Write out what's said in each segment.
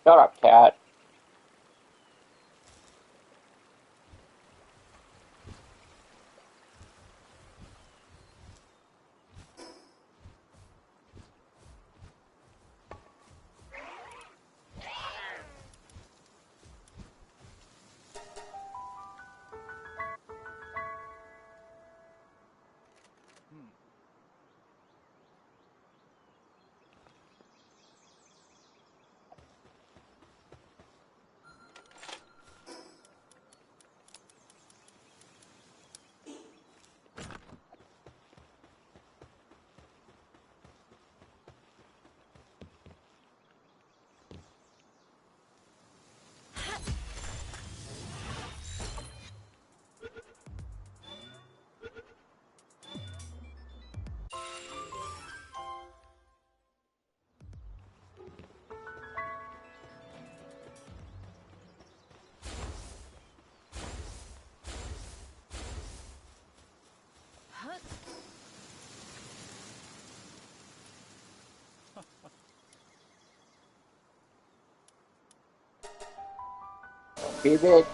Shut up, cat. Don't be a bitch.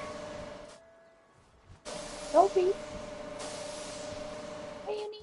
Don't be. Annie.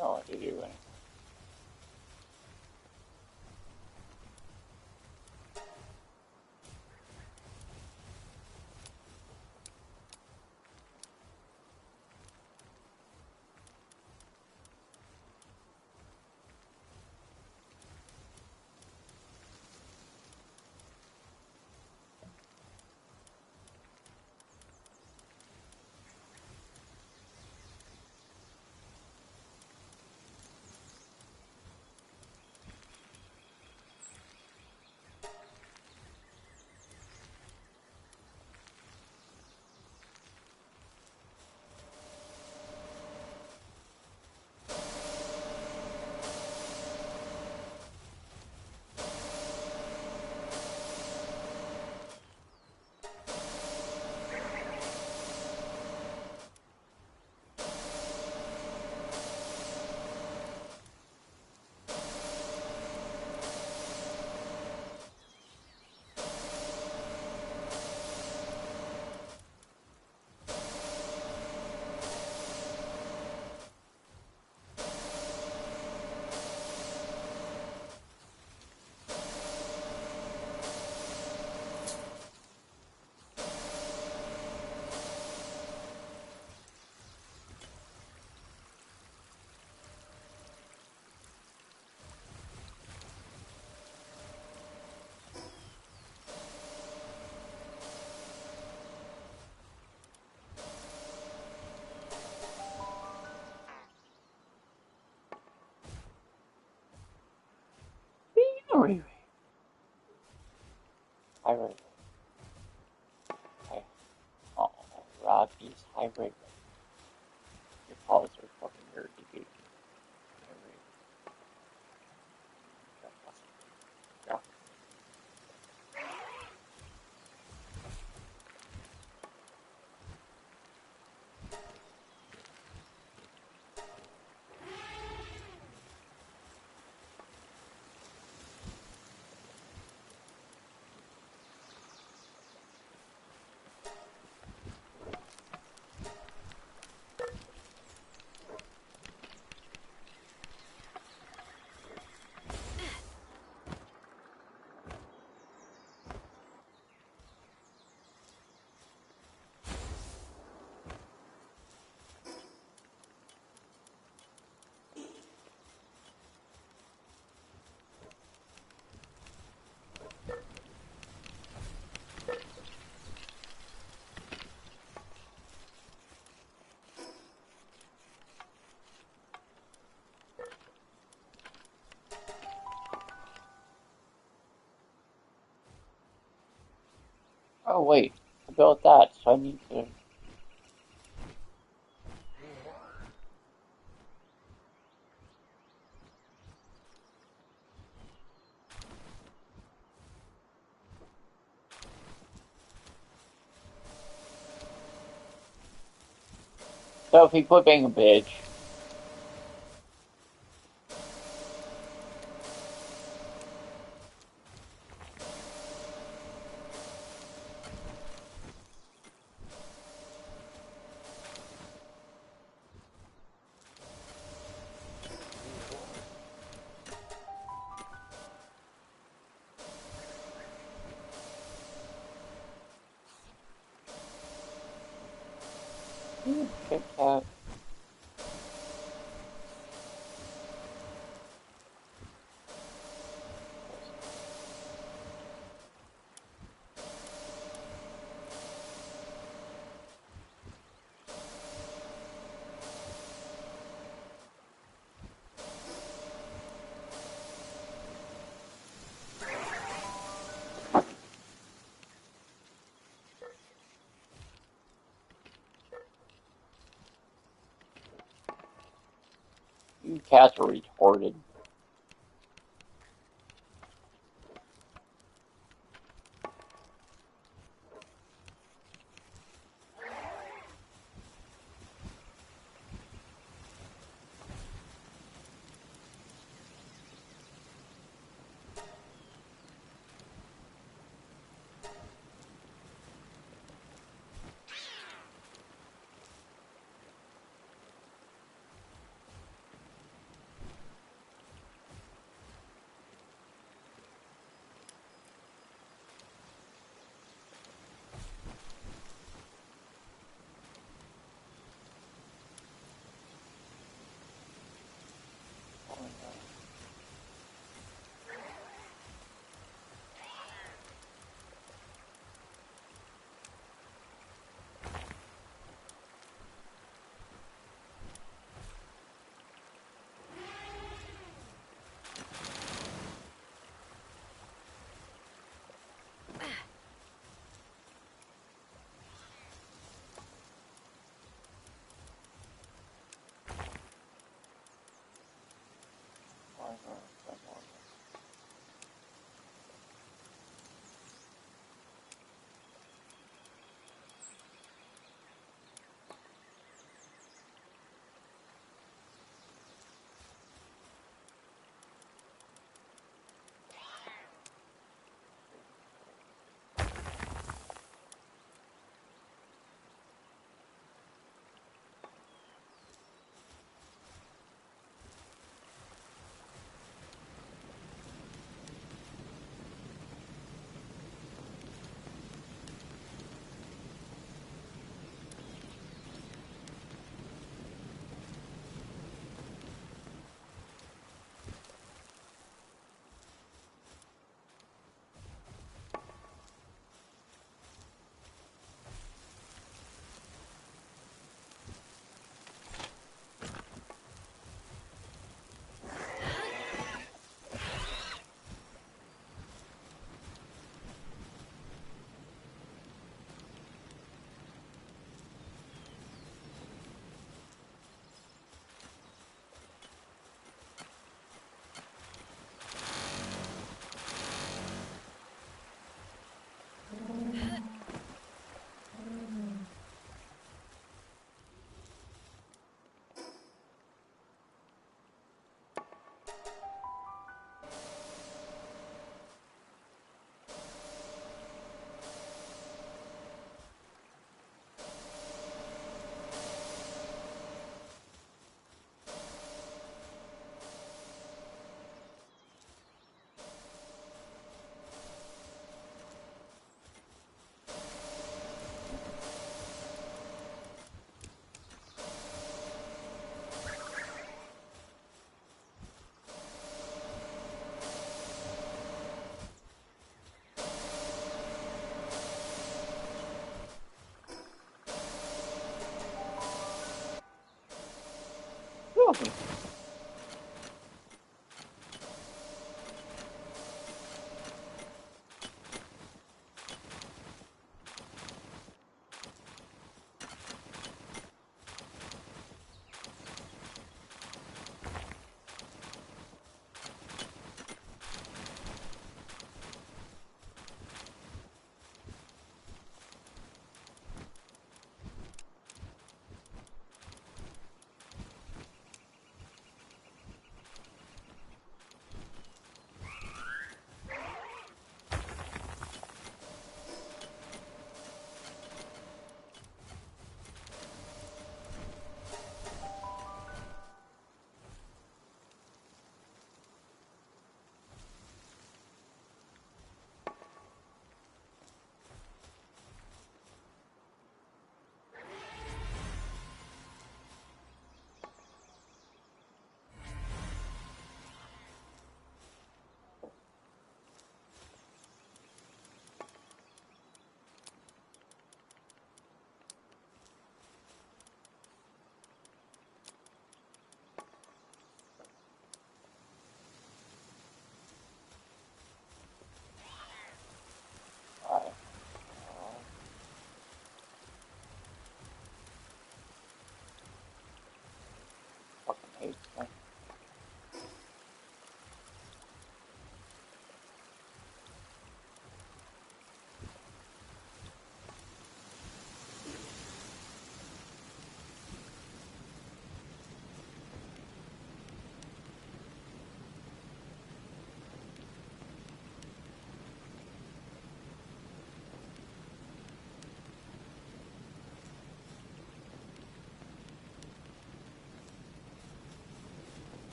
Oh, what are you doing? Anyway. Hybrid. Oh, Rocky's hybrid. Your paws are fucking dirty, dude. Yeah. Oh wait, I built that, so I need to. Sophie, quit being a bitch. Kit Kat. You cats are retarded.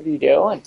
What are you doing?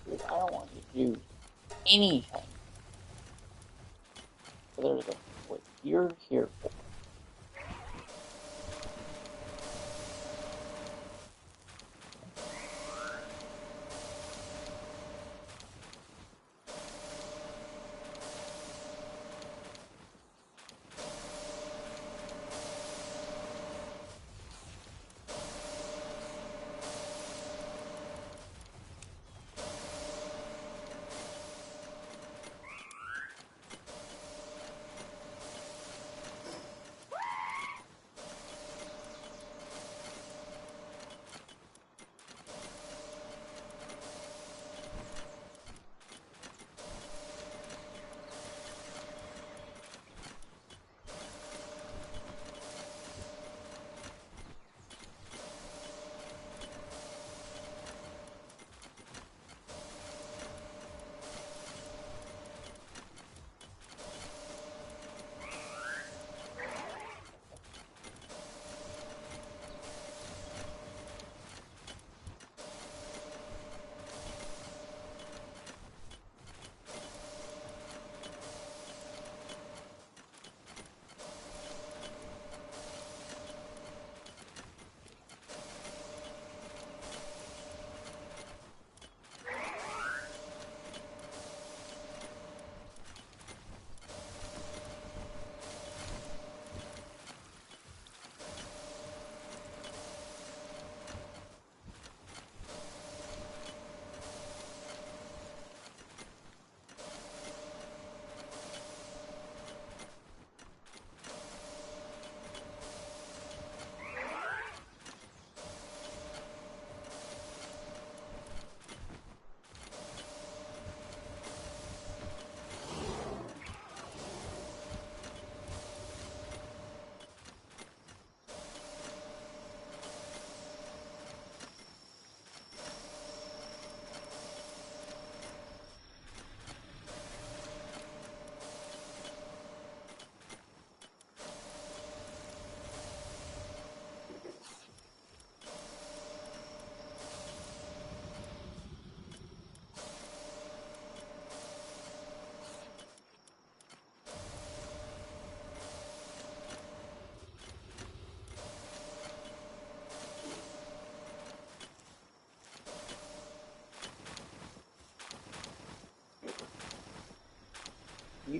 Dude, I don't want you to do anything other than what you're here for.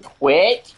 quit?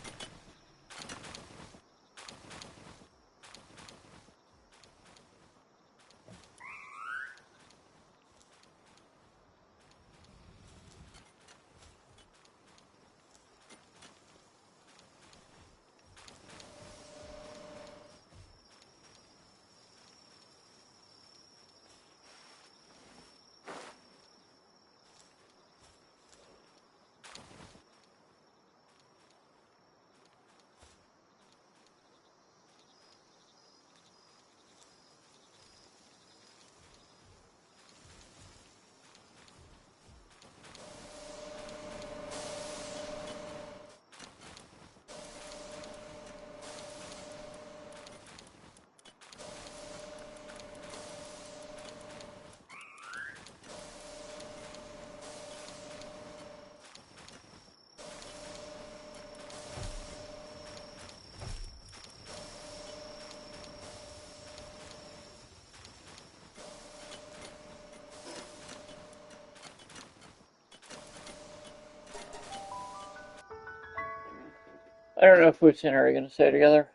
I don't know if Boots and I are going to stay together.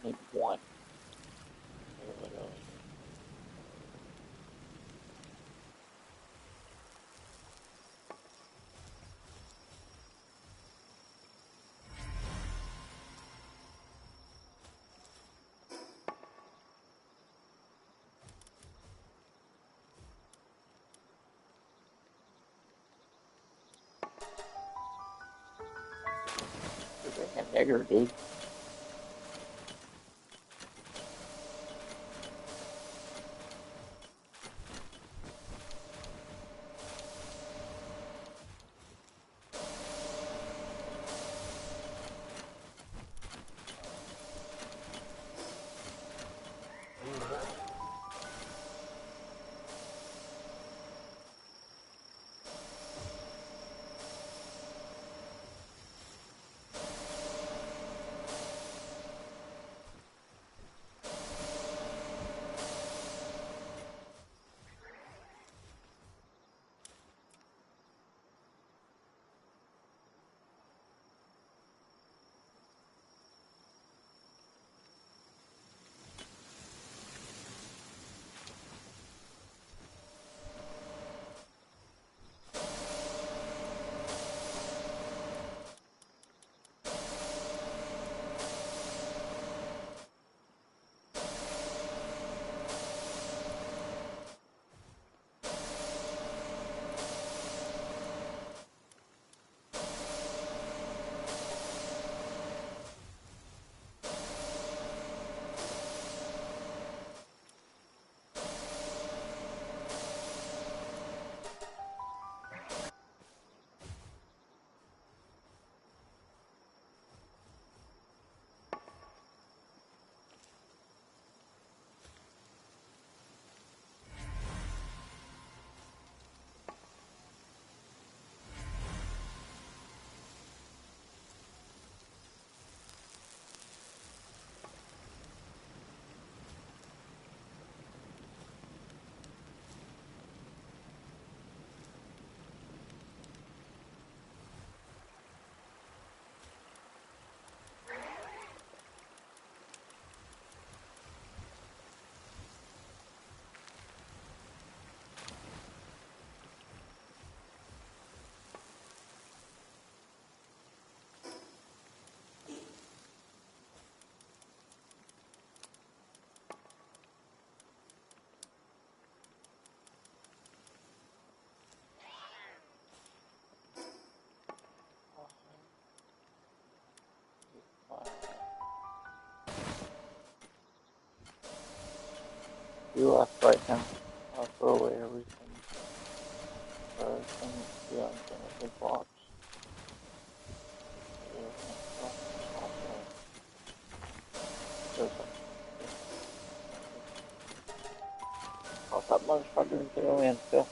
Maybe one. Literally. Freaking nigger, dude. You left right now. I'll throw away everything. Everything be on a big box. Toss that motherfucker into the landfill.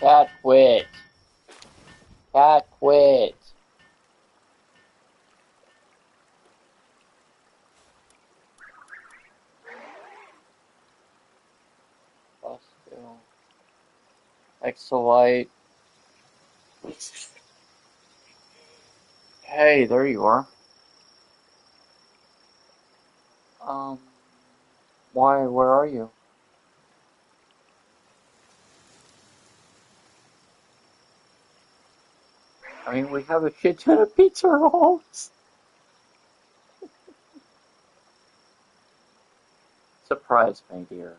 Cat, quit. Cat, quit. Still. Exolite. Hey, there you are. Why, where are you? I mean, we have a shit ton of pizza rolls. Surprise me, dear.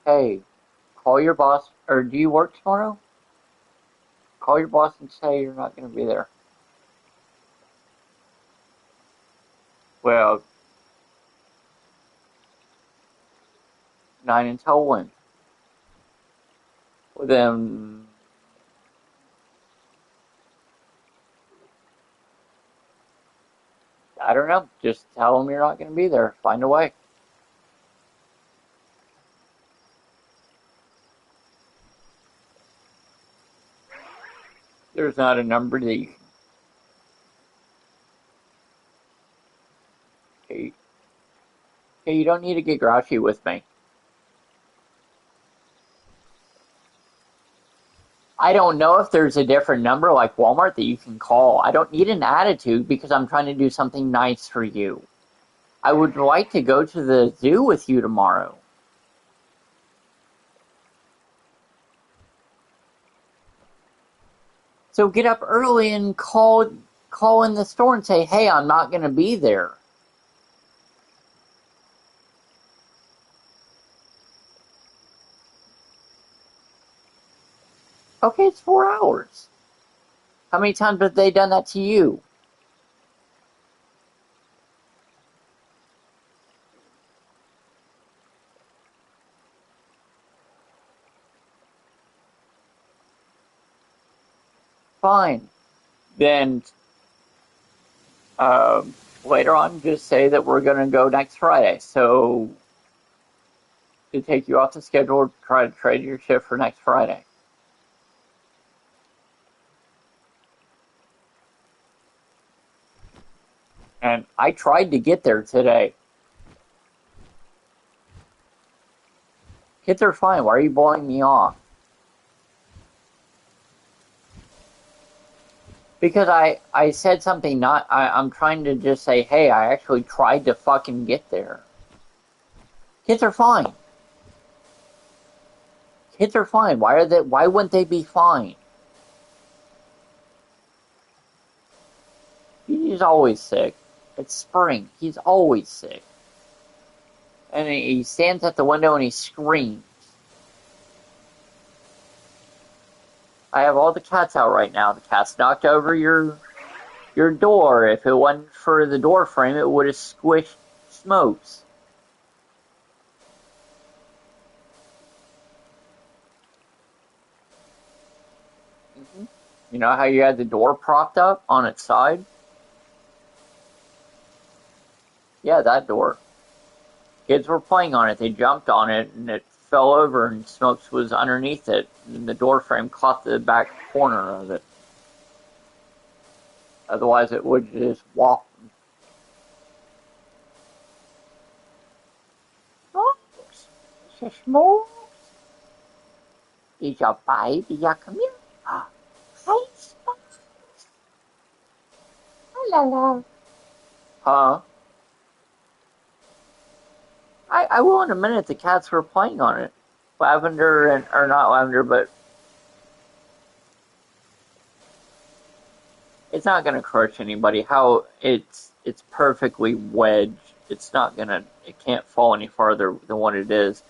Hey, call your boss, or do you work tomorrow? Call your boss and say you're not going to be there. Well, 9 until when? Well, then, I don't know. Just tell them you're not going to be there. Find a way. There's not a number that you can. Hey, you don't need to get grouchy with me. I don't know if there's a different number like Walmart that you can call. I don't need an attitude because I'm trying to do something nice for you. I would like to go to the zoo with you tomorrow. So get up early and call in the store and say, hey, I'm not going to be there. Okay, it's 4 hours. How many times have they done that to you? Fine. Then later on, just say that we're going to go next Friday. So to take you off the schedule, try to trade your shift for next Friday. And I tried to get there today. Kids are fine. Why are you blowing me off? Because I said something not... I'm trying to just say, hey, I actually tried to fucking get there. Kids are fine. Kids are fine. Why wouldn't they be fine? He's always sick. It's spring. He's always sick. And he stands at the window and he screams. I have all the cats out right now. The cat's knocked over your door. If it wasn't for the door frame, it would have squished Smokes. Mm-hmm. You know how you had the door propped up on its side? Yeah, that door. Kids were playing on it. They jumped on it, and it fell over, and Smokes was underneath it, and the door frame caught the back corner of it. Otherwise, it would just walk. Smokes, Smokes, is your baby? Yeah, come here. Hi, Smokes. Hello. Huh? I will in a minute. The cats were playing on it. Lavender or not lavender, but it's not gonna crush anybody. How it's perfectly wedged. It can't fall any farther than what it is.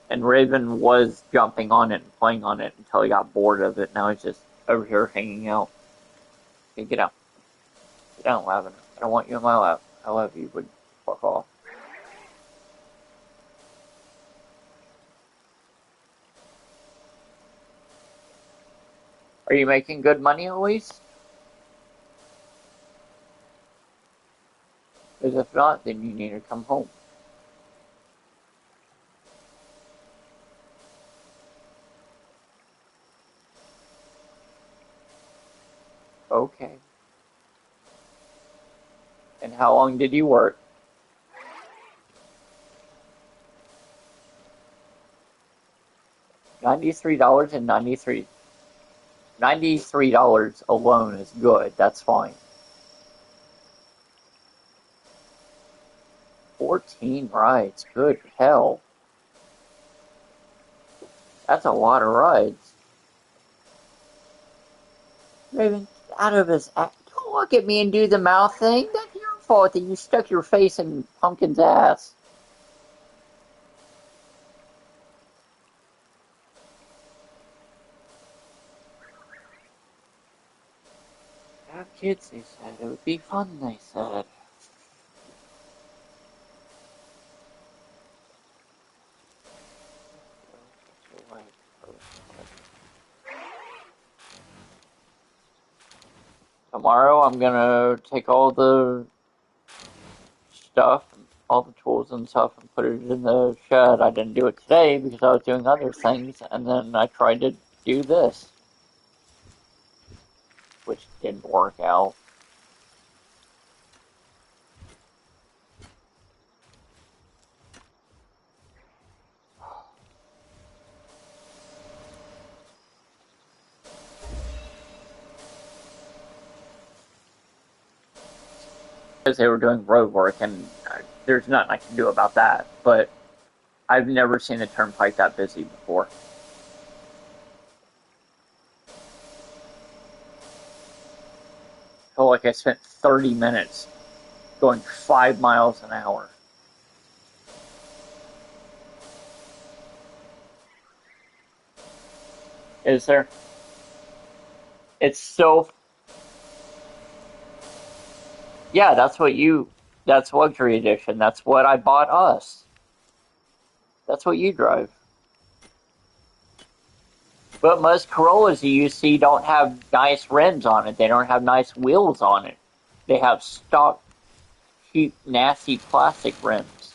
And Raven was jumping on it and playing on it until he got bored of it. Now he's just over here hanging out. Okay, get out. Get down, Lavender. I don't want you in my lap. I love you, but fuck off. Are you making good money at least? Because if not, then you need to come home. Okay. And how long did you work? $93 alone is good. That's fine. 14 rides. Good hell. That's a lot of rides. Raven, get out of his ass. Don't look at me and do the mouth thing. That's your fault that you stuck your face in Pumpkin's ass. Have kids, they said. It would be fun, they said. Tomorrow I'm gonna take all the stuff, all the tools and stuff, and put it in the shed. I didn't do it today because I was doing other things, and then I tried to do this, which didn't work out. Because they were doing road work, and there's nothing I can do about that, but I've never seen a turnpike that busy before. I feel like I spent 30 minutes going 5 miles an hour. Is there? It's so... Yeah, that's luxury edition. That's what I bought us. That's what you drive. But most Corollas you see don't have nice rims on it. They don't have nice wheels on it. They have stock, cheap, nasty plastic rims.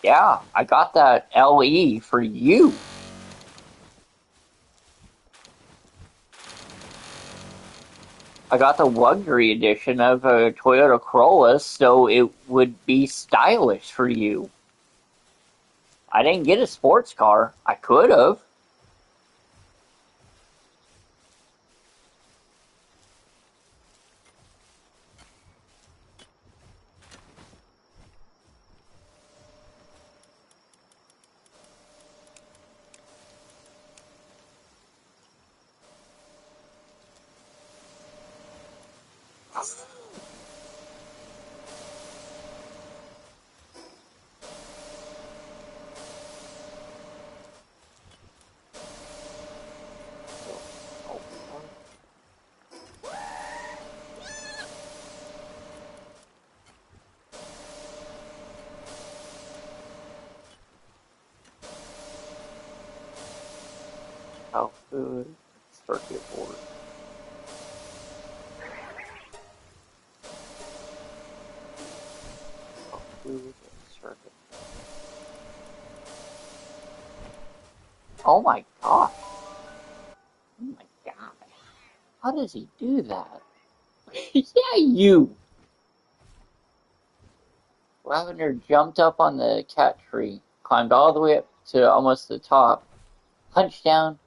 Yeah, I got that LE for you. I got the luxury edition of a Toyota Corolla, so it would be stylish for you. I didn't get a sports car. I could have. Health food, circuit board. Health food, circuit. Oh my gosh. Oh my god. How does he do that? Yeah, you. Lavender jumped up on the cat tree, climbed all the way up to almost the top, hunched down,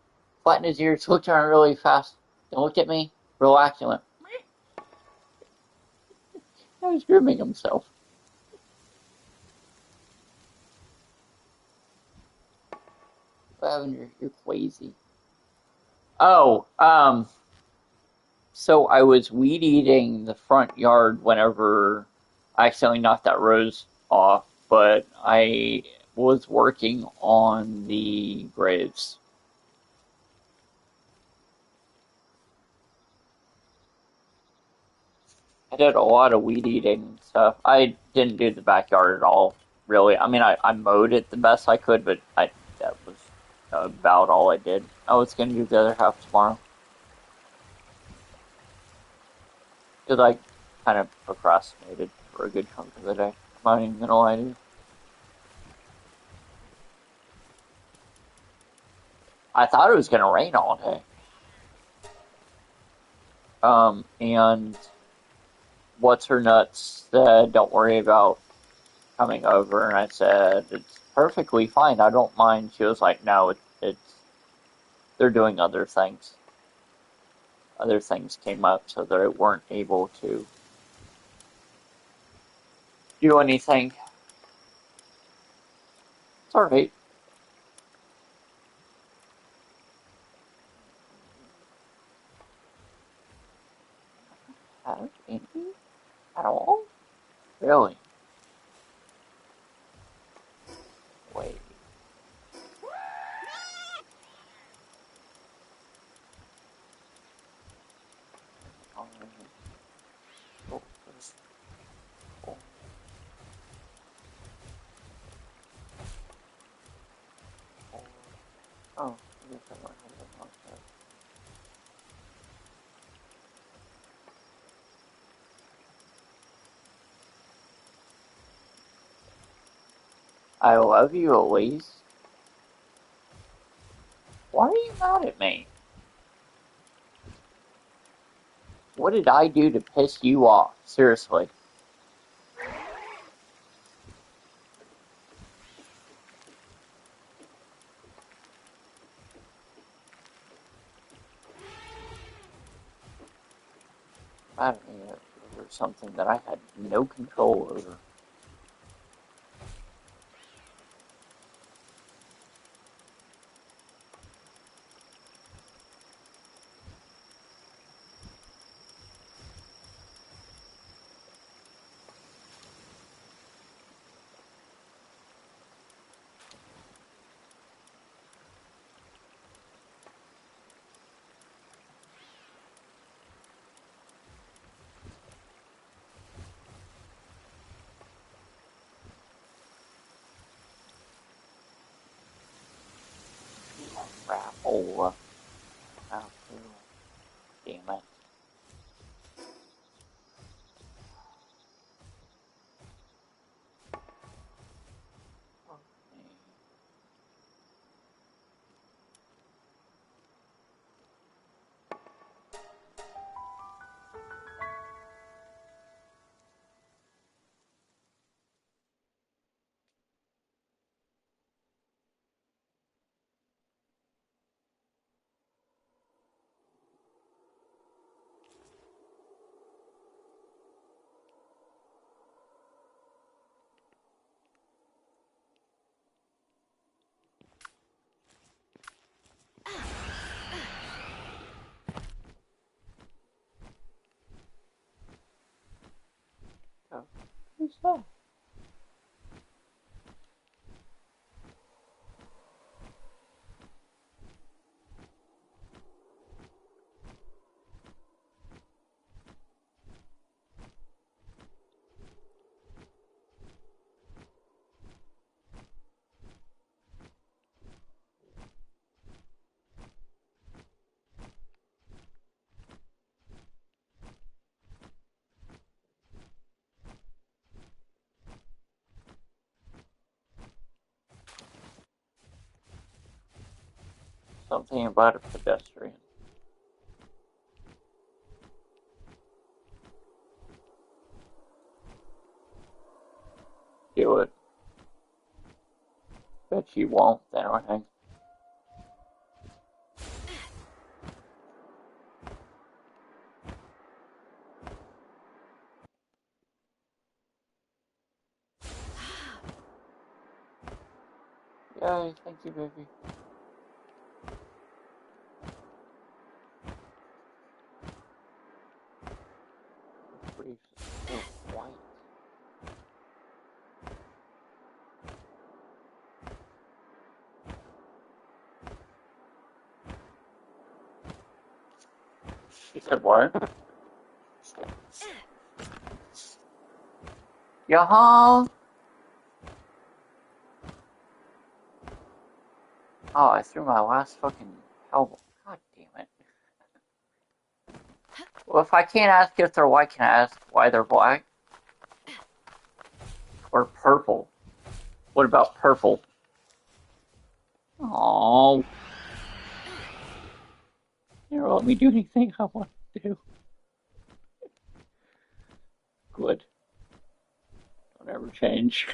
flattened his ears, looked around really fast, then looked at me, relaxed, and went, meh. He was grooming himself. Lavender, you're crazy. Oh, so I was weed eating the front yard whenever I accidentally knocked that rose off, but I was working on the graves. I did a lot of weed eating stuff. I didn't do the backyard at all, really. I mean, I mowed it the best I could, but that was about all I did. I was going to do the other half tomorrow. Because I kind of procrastinated for a good chunk of the day. I'm not even going to lie to you. I thought it was going to rain all day. And what's her nuts said, "Don't worry about coming over." And I said, "It's perfectly fine. I don't mind." She was like, "No, it's they're doing other things. Other things came up, so they weren't able to do anything." It's all right. Have any at all? Really? Wait. Oh, oh, oh, oh, I guess I might have that on there. I love you, Elise. Why are you mad at me? What did I do to piss you off? Seriously. Mad at me over something that I had no control over. Crapola. Oh, damn it. Oh, who's that? Something about a pedestrian. Do it. Bet you won't, then, right? Yay, thank you, baby. Brief, so white. She said what? Yaha! Oh, I threw my last fucking album. God damn it. Well, if I can't ask if they're white, can I ask why they're black? Or purple? What about purple? Oh, you never let me do anything I want to do. Good. Don't ever change.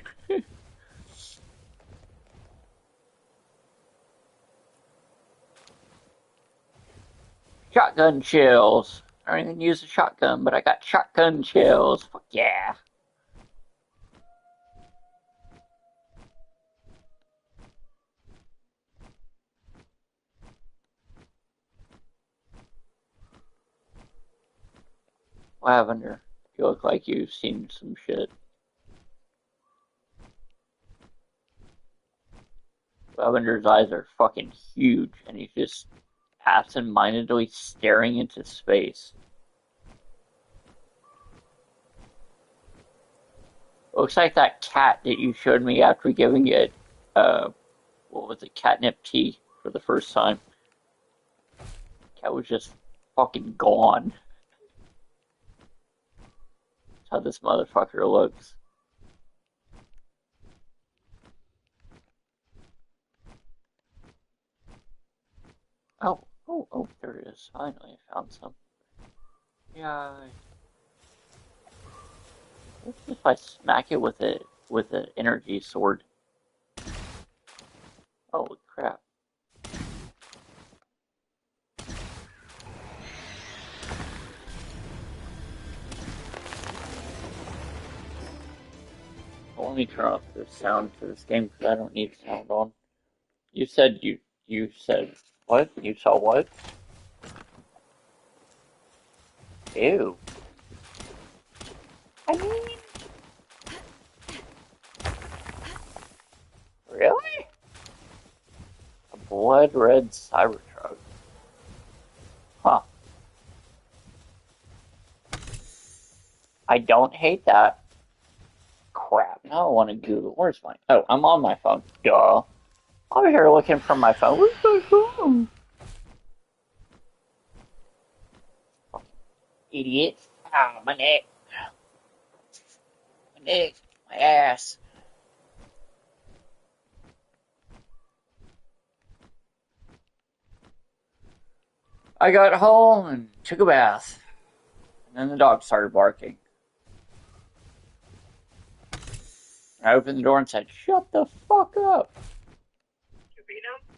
Shotgun chills. I don't even use a shotgun, but I got shotgun chills. Fuck yeah. Lavender, you look like you've seen some shit. Lavender's eyes are fucking huge, and he's just absent-mindedly staring into space. Looks like that cat that you showed me after giving it, what was it, catnip tea for the first time. Cat was just fucking gone. That's how this motherfucker looks. Oh, there it is. Finally, I found some. Yeah. What if I smack it with an energy sword? Holy crap. Well, let me turn off the sound for this game because I don't need sound on. You said you said what? You saw what? Ew. I mean, really? A blood red Cybertruck. Huh. I don't hate that. Crap. Now I want to Google. Where's my? Oh, I'm on my phone. Duh. I'm here looking for my phone. Where's my phone? Idiot. Ah, my neck. My neck. My ass. I got home and took a bath. And then the dog started barking. I opened the door and said, "Shut the fuck up." Did you feed them?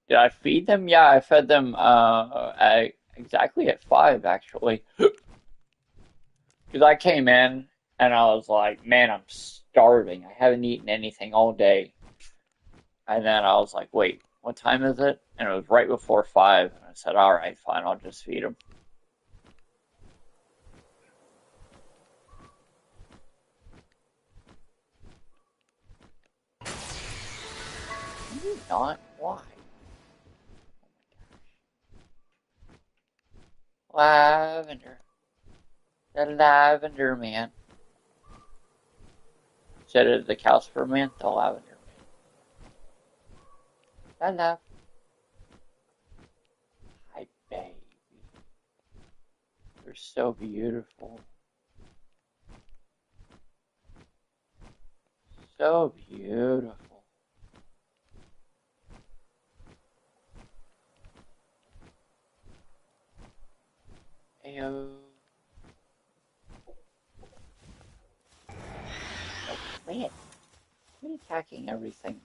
Did I feed them? Yeah, I fed them exactly at 5, actually. Because I came in and I was like, man, I'm starving. I haven't eaten anything all day. And then I was like, wait, what time is it? And it was right before 5. And I said, all right, fine, I'll just feed them. Not why? Lavender. The lavender man. Instead of the Calcifer man, the lavender man. La. Hi, baby. You're so beautiful. So beautiful. Ayo. Oh, man. Quit attacking everything.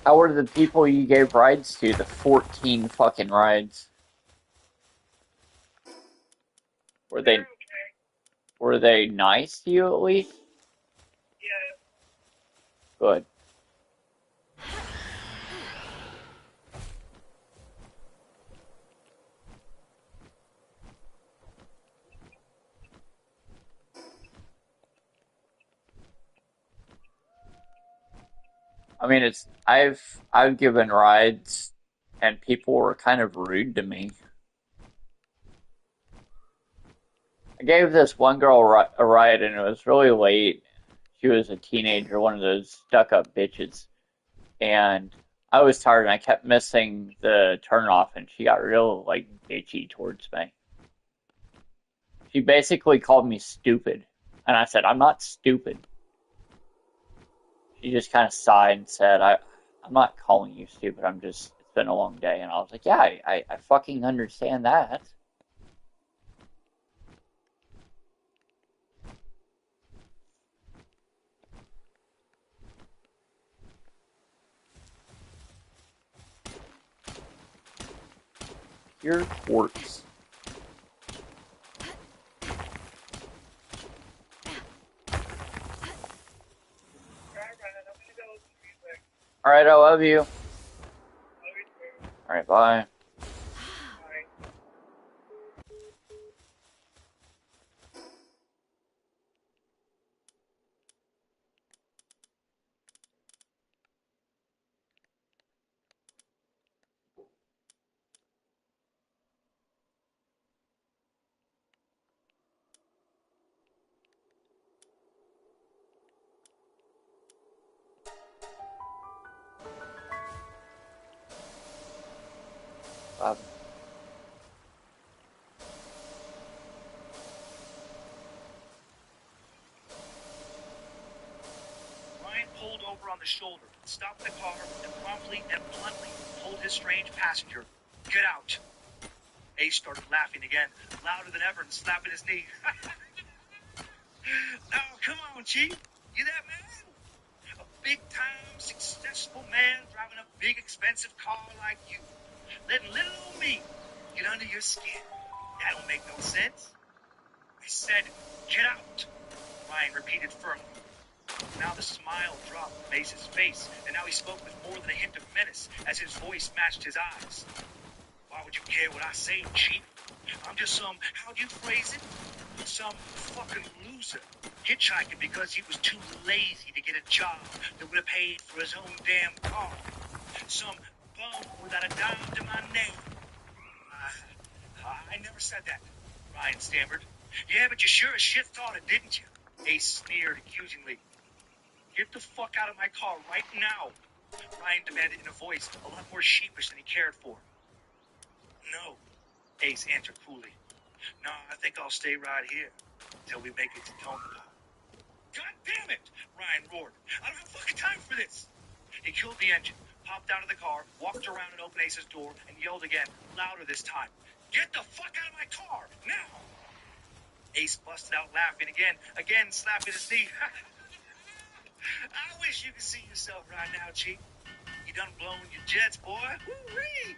How were the people you gave rides to? The 14 fucking rides. Were they Okay. were they nice to you at least? Yeah. Good. I mean, it's I've given rides and people were kind of rude to me. I gave this one girl a ride and it was really late. She was a teenager, one of those stuck-up bitches, and I was tired and I kept missing the turnoff, and she got real like bitchy towards me. She basically called me stupid, and I said, "I'm not stupid." She just kind of sighed and said, I'm not calling you stupid. I'm just, it's been a long day. And I was like, yeah, I fucking understand that. Pure quartz. Alright, I love you. Alright, bye. Bye. Ryan pulled over on the shoulder, stopped the car, and promptly and bluntly told his strange passenger, "Get out." Ace started laughing again, louder than ever, and slapping his knee. "Oh, come on, Chief. You that man? A big-time, successful man driving a big, expensive car like you. Letting little old me get under your skin. That don't make no sense." I said, "Get out," Ryan repeated firmly. Now the smile dropped from Ace's face, and now he spoke with more than a hint of menace as his voice matched his eyes. "Why would you care what I say, Chief? I'm just some, how'd you phrase it? Some fucking loser hitchhiking because he was too lazy to get a job that would have paid for his own damn car. Some bum without a dime to my name." I never said that," Ryan stammered. "Yeah, but you sure as shit thought it, didn't you?" Ace sneered accusingly. "Get the fuck out of my car right now," Ryan demanded in a voice a lot more sheepish than he cared for. "No," Ace answered coolly. "No, I think I'll stay right here till we make it to Tonopah." "God damn it!" Ryan roared. "I don't have fucking time for this." He killed the engine, popped out of the car, walked around and opened Ace's door, and yelled again, louder this time. "Get the fuck out of my car, now!" Ace busted out laughing again slapping his knee. "I wish you could see yourself right now, Chief. You done blown your jets, boy. Woo-wee!"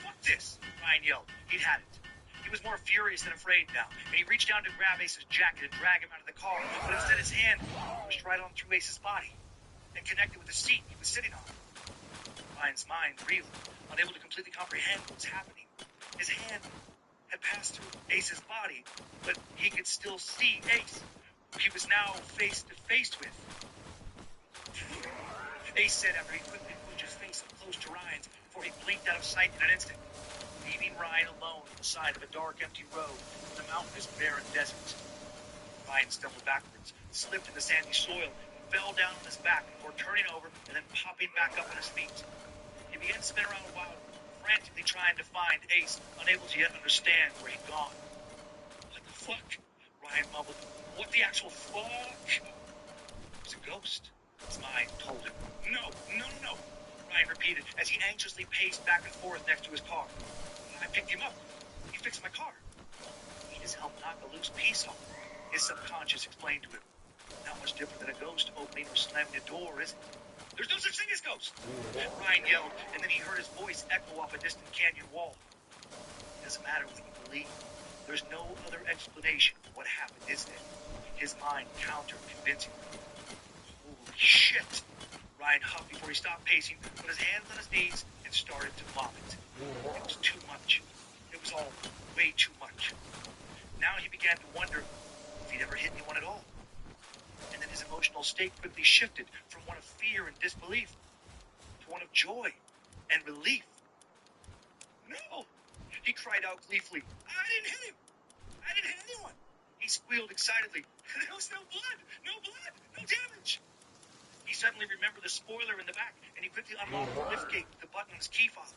"Fuck this," Ryan yelled. He'd had it. He was more furious than afraid now, and he reached down to grab Ace's jacket and drag him out of the car, but instead his hand pushed right on through Ace's body and connected with the seat he was sitting on. Ryan's mind reeled, unable to completely comprehend what was happening. His hand had passed through Ace's body, but he could still see Ace, who he was now face to face with. Ace said after he quickly moved his face up close to Ryan's before he blinked out of sight in an instant, leaving Ryan alone on the side of a dark, empty road in the mountainous, barren desert. Ryan stumbled backwards, slipped in the sandy soil, and fell down on his back before turning over and then popping back up on his feet. He began to spin around a while, frantically trying to find Ace, unable to yet understand where he'd gone. "What the fuck?" Ryan mumbled. "What the actual fuck?" It was a ghost, his mind told him. No, Ryan repeated as he anxiously paced back and forth next to his car. "I picked him up. He fixed my car. He just helped knock a loose piece off," his subconscious explained to him. "Not much different than a ghost opening or slamming a door, is it?" "There's no such thing as ghosts!" Ryan yelled, and then he heard his voice echo off a distant canyon wall. "It doesn't matter what you believe. There's no other explanation for what happened, is there?" His mind countered convincingly. "Holy shit!" Ryan huffed before he stopped pacing, put his hands on his knees, and started to vomit. It was too much. It was all way too much. Now he began to wonder if he'd ever hit anyone at all. And then his emotional state quickly shifted from one of fear and disbelief to one of joy and relief. "No!" he cried out gleefully. "I didn't hit him! I didn't hit anyone!" He squealed excitedly. "There was no blood! No blood! No damage!" He suddenly remembered the spoiler in the back, and he quickly unlocked the liftgate with the button on his key fob.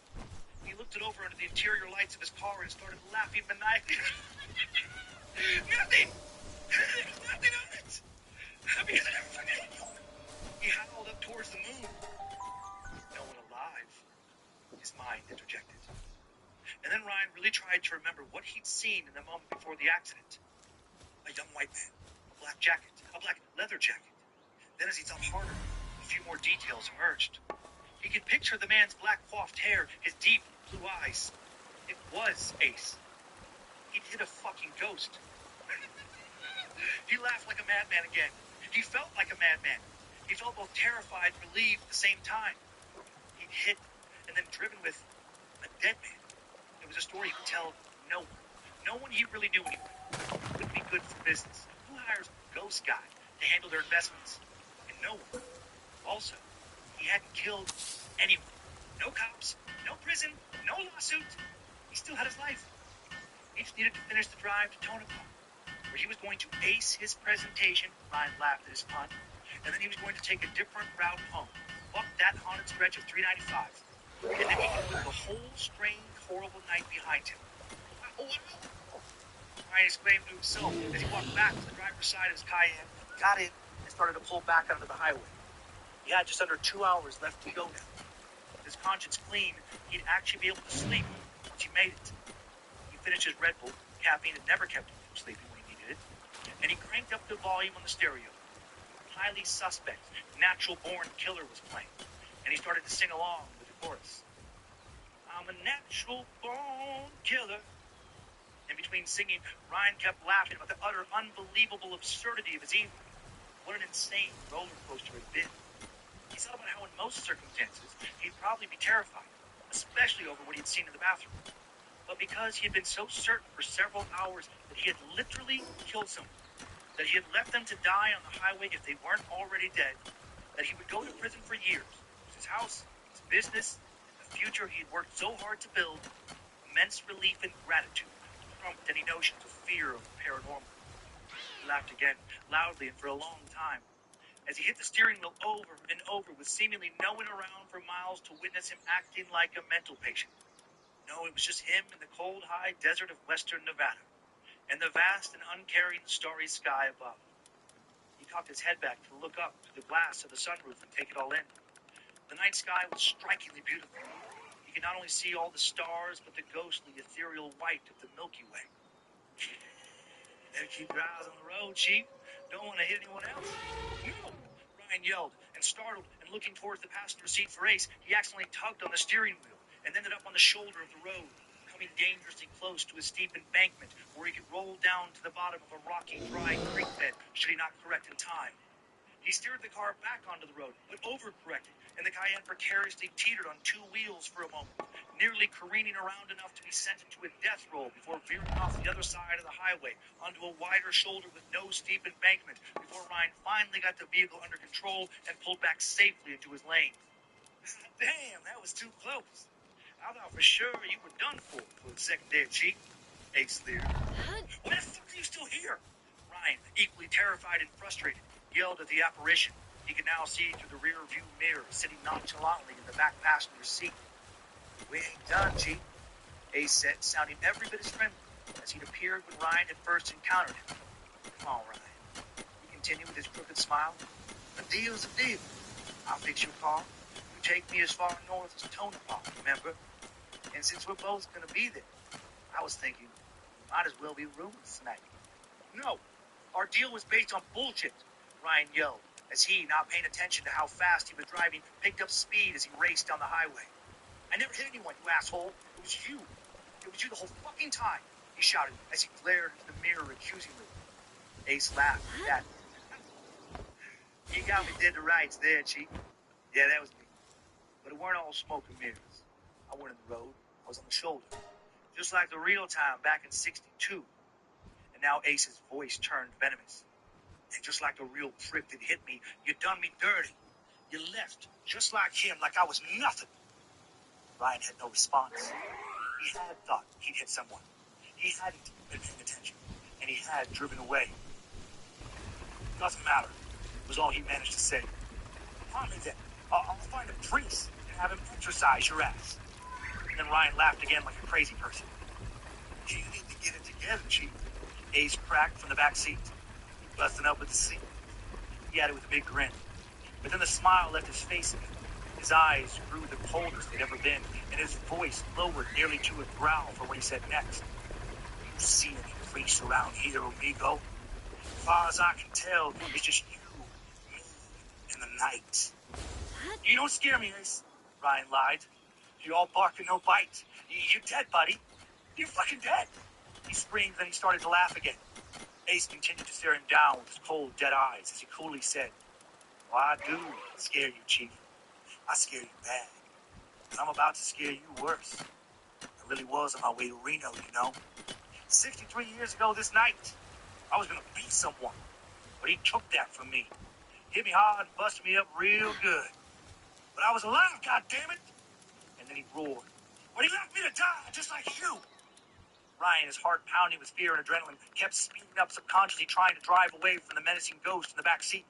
He looked it over under the interior lights of his car and started laughing maniacally. "Nothing! There's nothing on it! Because I never fucking hit you!" He howled up towards the moon. No one alive. His tried to remember what he'd seen in the moment before the accident. A young white man, a black jacket, a black leather jacket. Then as he thought harder, a few more details emerged. He could picture the man's black coiffed hair, his deep blue eyes. It was Ace. He'd hit a fucking ghost. He laughed like a madman again. He felt like a madman. He felt both terrified and relieved at the same time. He'd hit and then driven with a dead man. It was a story he could tell no one. No one he really knew anyway. It wouldn't be good for business. Who hires a ghost guy to handle their investments? And no one. Also, he hadn't killed anyone. No cops, no prison, no lawsuit. He still had his life. He just needed to finish the drive to Tonopah, where he was going to ace his presentation. Ryan laughed at his pun. And then he was going to take a different route home. Fuck that haunted stretch of 395. And then he could put the whole strange, horrible night behind him. Oh, Ryan exclaimed to himself as he walked back to the driver's side of his Cayenne, got in, and started to pull back onto the highway. He had just under 2 hours left to go now. With his conscience clean, he'd actually be able to sleep once he made it. He finished his Red Bull. Caffeine had never kept him from sleeping when he needed it. And he cranked up the volume on the stereo. Highly Suspect, Natural Born Killer was playing. And he started to sing along with the chorus. I'm a natural born killer. In between singing, Ryan kept laughing about the utter unbelievable absurdity of his evil. What an insane roller coaster it had been. He thought about how in most circumstances he'd probably be terrified, especially over what he'd seen in the bathroom. But because he had been so certain for several hours that he had literally killed someone, that he had left them to die on the highway if they weren't already dead, that he would go to prison for years, his house, his business, and the future he had worked so hard to build, immense relief and gratitude trumped any notions of fear of the paranormal. He laughed again, loudly and for a long time, as he hit the steering wheel over and over with seemingly no one around for miles to witness him acting like a mental patient. No, it was just him in the cold, high desert of western Nevada, and the vast and uncaring starry sky above. He cocked his head back to look up through the glass of the sunroof and take it all in. The night sky was strikingly beautiful. He could not only see all the stars, but the ghostly, ethereal white of the Milky Way. Better keep your eyes on the road, Chief. Don't want to hit anyone else. No! Ryan yelled, and startled and looking towards the passenger seat for Ace, he accidentally tugged on the steering wheel and ended up on the shoulder of the road, coming dangerously close to a steep embankment where he could roll down to the bottom of a rocky, dry creek bed should he not correct in time. He steered the car back onto the road, but overcorrected, and the Cayenne precariously teetered on two wheels for a moment, nearly careening around enough to be sent into a death roll before veering off the other side of the highway onto a wider shoulder with no steep embankment before Ryan finally got the vehicle under control and pulled back safely into his lane. Damn, that was too close. I thought for sure you were done for a second there, Chief. Ace leered. Why the fuck are you still here? Ryan, equally terrified and frustrated, yelled at the apparition. He could now see through the rear view mirror, sitting nonchalantly in the back passenger seat. We ain't done, Chief, Ace said, sounding every bit as friendly as he'd appeared when Ryan had first encountered him. Come on, Ryan, he continued with his crooked smile. A deal's a deal. I'll fix your car. You take me as far north as Tonopah, remember? And since we're both going to be there, I was thinking, might as well be roommates tonight. No, our deal was based on bullshit, Ryan yelled, as he, not paying attention to how fast he was driving, picked up speed as he raced down the highway. I never hit anyone, you asshole. It was you. It was you the whole fucking time, he shouted as he glared into the mirror accusingly. Ace laughed at that. You got me dead to rights there, Chief. Yeah, that was me. But it weren't all smoke and mirrors. I wasn't in the road. I was on the shoulder. Just like the real time back in 62. And now Ace's voice turned venomous. And just like the real prick that hit me, you done me dirty. You left, just like him, like I was nothing. Ryan had no response. He had thought he'd hit someone. He hadn't been paying attention. And he had driven away. Doesn't matter, was all he managed to say. Finally then, I'll find a priest and have him exorcise your ass. And then Ryan laughed again like a crazy person. You need to get it together, Chief. Ace cracked from the back seat, busting up with the seat. He had it with a big grin. But then the smile left his face again, His eyes grew the coldest they'd ever been, and his voice lowered nearly to a growl for what he said next. You see any freaks around here, amigo? As far as I can tell, it's just you, me, and the night. You don't scare me, Ace. Ryan lied. You all bark and no bite. You're dead, buddy. You're fucking dead. He screamed, then he started to laugh again. Ace continued to stare him down with his cold, dead eyes as he coolly said, well, I do scare you, Chief. I scare you bad. And I'm about to scare you worse. I really was on my way to Reno, you know. 63 years ago this night, I was gonna beat someone. But he took that from me. Hit me hard and busted me up real good. But I was alive, goddammit! And then he roared. But he left me to die, just like you! Ryan, his heart pounding with fear and adrenaline, kept speeding up, subconsciously trying to drive away from the menacing ghost in the back seat.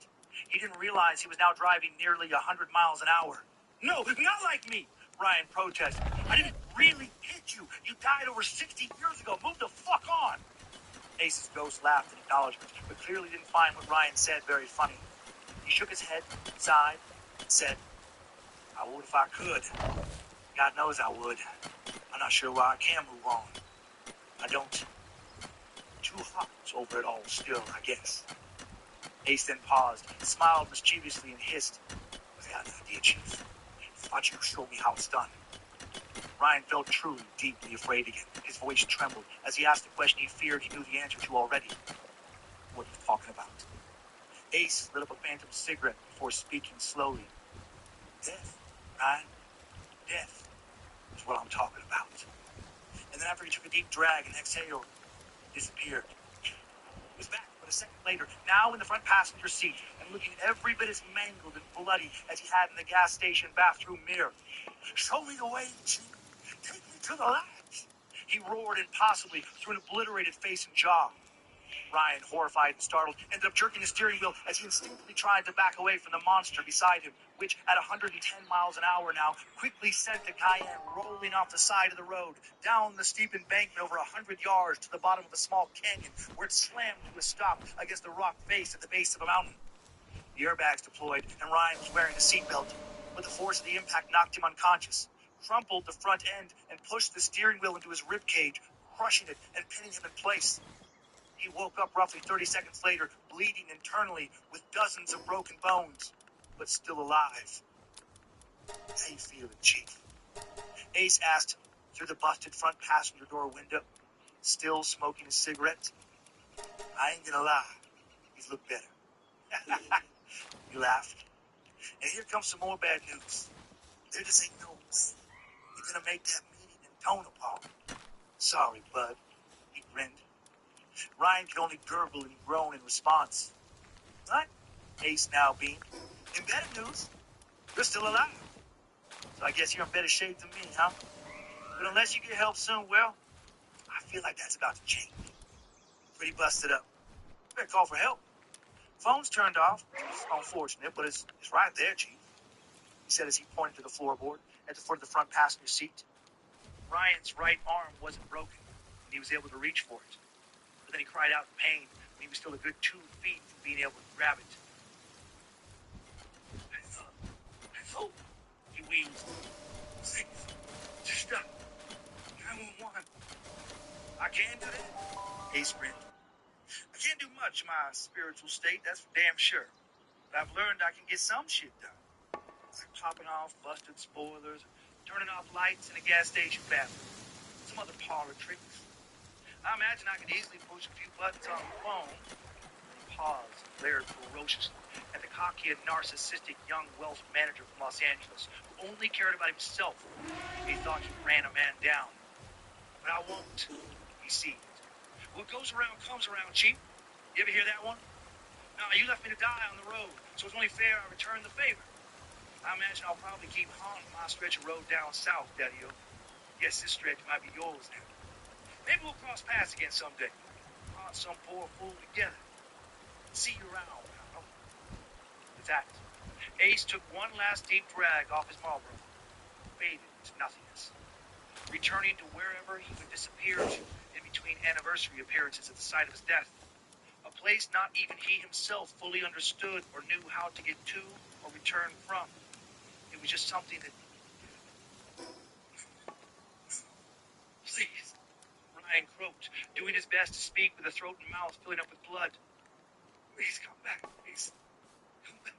He didn't realize he was now driving nearly 100 miles an hour. No, not like me, Ryan protested. I didn't really hit you. You died over 60 years ago. Move the fuck on. Ace's ghost laughed in acknowledgement, but clearly didn't find what Ryan said very funny. He shook his head, sighed, and said, I would if I could. God knows I would. I'm not sure why I can move on. I don't. Too hot over it all still, I guess. Ace then paused, smiled mischievously, and hissed. I got an idea, Chief. Thought you could show me how it's done. Ryan felt truly, deeply afraid again. His voice trembled as he asked the question he feared he knew the answer to already. What are you talking about? Ace lit up a phantom cigarette before speaking slowly. Death, Ryan. Death is what I'm talking about. And then after he took a deep drag and exhaled, disappeared. He was back, but a second later, now in the front passenger seat, and looking every bit as mangled and bloody as he had in the gas station bathroom mirror. Show me the way, Chief. Take me to the light. He roared impossibly through an obliterated face and jaw. Ryan, horrified and startled, ended up jerking the steering wheel as he instinctively tried to back away from the monster beside him, which, at 110 miles an hour now, quickly sent the Cayenne rolling off the side of the road, down the steep embankment over 100 yards to the bottom of a small canyon, where it slammed to a stop against the rock face at the base of a mountain. The airbags deployed, and Ryan was wearing a seatbelt, but the force of the impact knocked him unconscious, crumpled the front end, and pushed the steering wheel into his ribcage, crushing it and pinning him in place. He woke up roughly 30 seconds later, bleeding internally with dozens of broken bones, but still alive. How you feeling, Chief? Ace asked him through the busted front passenger door window, still smoking his cigarette. I ain't gonna lie, he's looked better. He laughed. And here comes some more bad news. There just ain't no way you're gonna make that meeting in Tonopah. Sorry, bud. He grinned. Ryan could only gurgle and groan in response. What? Ace now beamed. In better news, you're still alive. So I guess you're in better shape than me, huh? But unless you get help soon, well, I feel like that's about to change. Pretty busted up. Better call for help. Phone's turned off. It's unfortunate, but it's right there, Chief. He said as he pointed to the floorboard at the foot of the front passenger seat. Ryan's right arm wasn't broken, and he was able to reach for it. But then he cried out in pain when he was still a good 2 feet from being able to grab it. I thought, he wheezed. Please, just stop. 911. I can do that? Ace grinned. I can't do much in my spiritual state, that's for damn sure. But I've learned I can get some shit done. Like popping off busted spoilers, turning off lights in a gas station bathroom. Some other parlor tricks. I imagine I could easily push a few buttons on the phone. He paused, glared ferociously at the cocky and narcissistic young wealth manager from Los Angeles, who only cared about himself. He thought he ran a man down. But I won't, he seethed. What goes around comes around, Chief. You ever hear that one? No, you left me to die on the road, so it's only fair I return the favor. I imagine I'll probably keep haunting my stretch of road down south, Daddy-o. Guess this stretch might be yours now. Maybe we'll cross paths again someday. Haunt some poor fool together. See you around, pal. With that, Ace took one last deep drag off his Marlboro, faded into nothingness, returning to wherever he would disappear to in between anniversary appearances at the site of his death. A place not even he himself fully understood or knew how to get to or return from. It was just something that... Please. Ryan croaked, doing his best to speak with a throat and mouth filling up with blood. Please come back, please. Come back.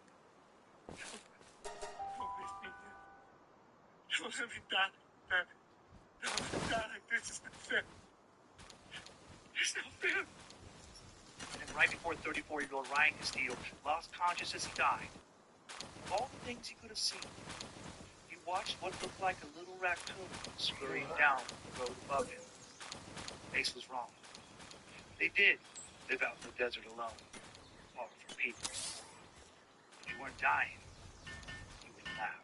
Don't leave me here. Don't let me die. Don't let me die. This is not fair. It's not fair. And right before 34-year-old Ryan Castillo lost consciousness, he died. Of all the things he could have seen, he watched what looked like a little raccoon scurrying down the road above him. Ace was wrong. They did live out in the desert alone, far from people. If you weren't dying, you would laugh.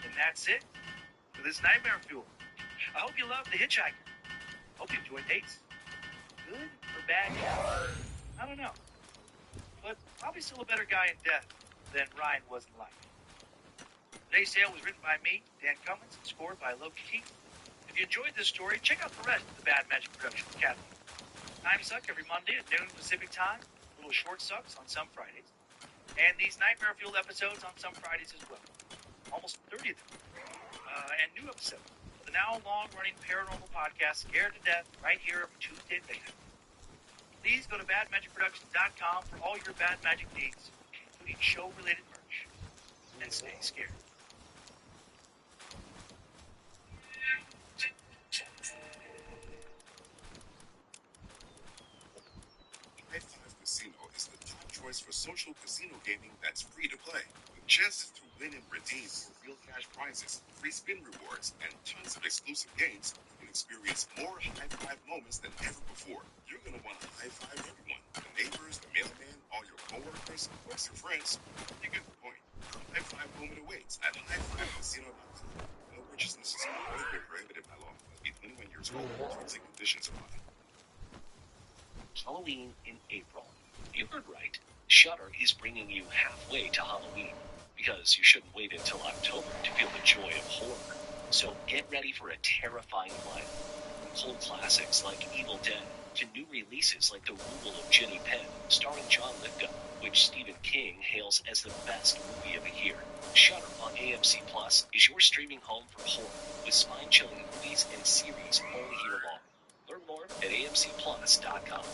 And that's it for this Nightmare Fuel. I hope you loved The Hitchhiker. Hope you enjoyed Ace. Good or bad? I don't know. But probably still a better guy in death than Ryan was in life. Today's tale was written by me, Dan Cummins, and scored by Loki Keith. If you enjoyed this story, check out the rest of the Bad Magic Productions Academy. Time Suck every Monday at noon Pacific Time. Little short sucks on some Fridays. And these Nightmare Fueled episodes on some Fridays as well. Almost 30 of them. And new episodes of the now long-running paranormal podcast, Scared to Death, right here every Tuesday at midnight. Please go to badmagicproductions.com for all your Bad Magic needs, including show-related merch. And stay scared. High Five Casino is the top choice for social casino gaming that's free to play, with chances to win and redeem for real cash prizes, free spin rewards, and tons of exclusive games. You can experience more high five moments than ever before. You're going to want to high five everyone: the neighbors, the mailman, all your coworkers, of course your friends. You get the point. Your high five moment awaits at highfivecasino.com. No purchase necessary. Prohibited by law. Must be 21 years old. Terms and conditions apply. Halloween in April. You heard right. Shudder is bringing you halfway to Halloween, because you shouldn't wait until October to feel the joy of horror. So get ready for a terrifying lineup. From cult classics like Evil Dead to new releases like The Rule of Jenny Penn, starring John Lithgow, which Stephen King hails as the best movie of the year. Shudder on AMC Plus is your streaming home for horror, with spine-chilling movies and series all year long. Learn more at amcplus.com.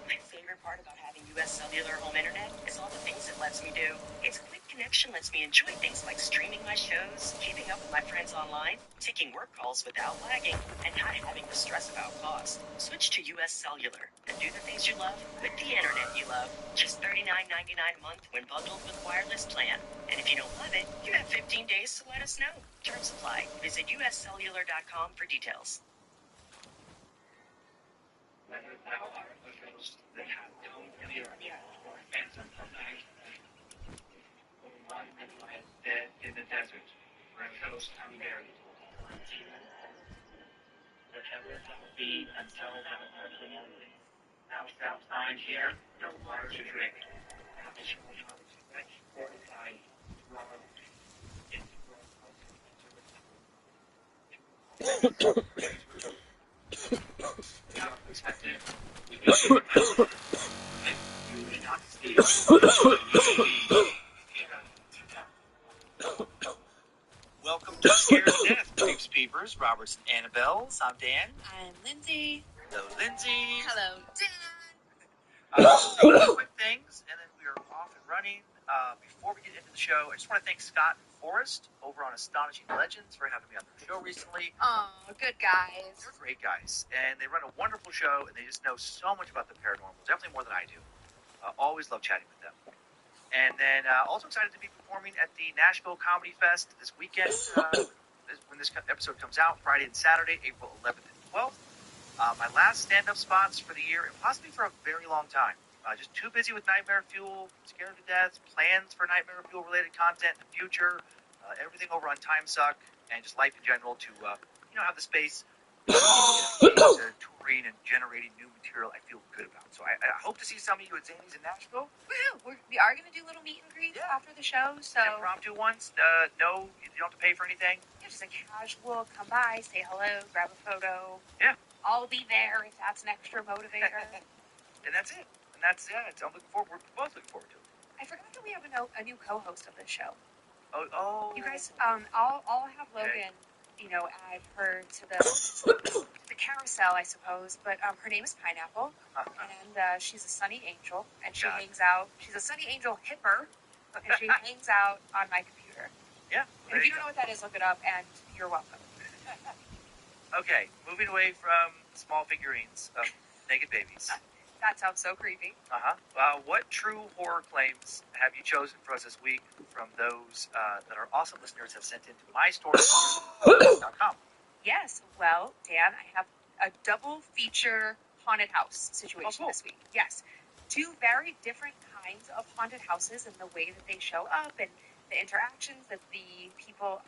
My favorite part about having U.S. Cellular home internet is all the things it lets me do. Its quick connection lets me enjoy things like streaming my shows, keeping up with my friends online, taking work calls without lagging, and not having to stress about cost. Switch to U.S. Cellular and do the things you love with the internet you love. Just $39.99 a month when bundled with wireless plan. And if you don't love it, you have 15 days to let us know. Terms apply. Visit uscellular.com for details. That have known in the earth, and some night, one and lie dead in the desert, where ghosts unburied. Whatever that will be until that earthly ending. Thou shalt find here no water to drink. Thou shalt not expect fortified dwelling in the world Welcome to Scared to Death, Peeps Peepers, Roberts and Annabelles. I'm Dan. I'm Lindsay. Hello, Lindsay. Hello, Dan. Quick things, and then we are off and running. Before we get into the show, I just want to thank Scott and Forrest over on Astonishing Legends for having me on their show recently. Oh, good guys. They're great guys, and they run a wonderful show, and they just know so much about the paranormal, definitely more than I do. Always love chatting with them. And then also excited to be performing at the Nashville Comedy Fest this weekend, when this episode comes out, Friday and Saturday, April 11th and 12th. My last stand-up spots for the year, and possibly for a very long time. Just too busy with Nightmare Fuel, Scared to Death, plans for Nightmare Fuel-related content in the future, everything over on Time Suck, and just life in general to, have the space to touring and generating new material I feel good about. So I hope to see some of you at Zany's in Nashville. Woohoo! We are going to do little meet and greets after the show, so... Impromptu ones. No, you don't have to pay for anything. Yeah, just a casual, come by, say hello, grab a photo. Yeah. I'll be there if that's an extra motivator. And that's it. And that's it. I'm looking forward. We're both looking forward to it. I forgot that we have a new co-host of this show. Oh. You guys, I'll have Logan, add her to the carousel, I suppose. But her name is Pineapple, and she's a sunny angel, and she hangs out. She's a sunny angel hipper, and she hangs out on my computer. Yeah. And if you don't know what that is, look it up, and you're welcome. Okay, moving away from small figurines of naked babies. That sounds so creepy. What true horror claims have you chosen for us this week from those that our awesome listeners have sent into mystory.com? Yes, well, Dan, I have a double feature haunted house situation this week. Yes, two very different kinds of haunted houses and the way that they show up and the interactions that the people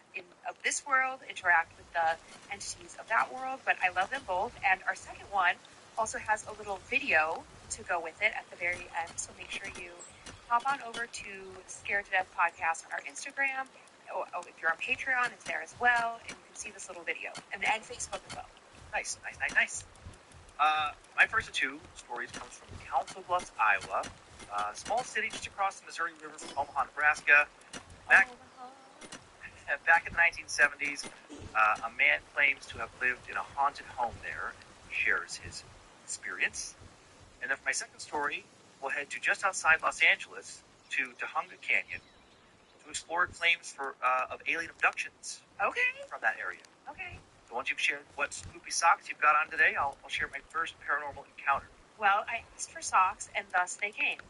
of this world interact with the entities of that world. But I love them both. And our second one also has a little video to go with it at the very end. So make sure you hop on over to Scared to Death Podcast on our Instagram. If you're on Patreon, it's there as well. And you can see this little video. And Facebook as well. Nice. My first of two stories comes from Council Bluffs, Iowa. Small city just across the Missouri River from Omaha, Nebraska. Back in the 1970s, a man claims to have lived in a haunted home there. He shares his experience. And then for my second story, we'll head to just outside Los Angeles to Tujunga Canyon to explore claims of alien abductions from that area. Okay. So once you've shared what spoopy socks you've got on today, I'll share my first paranormal encounter. Well, I asked for socks, and thus they came.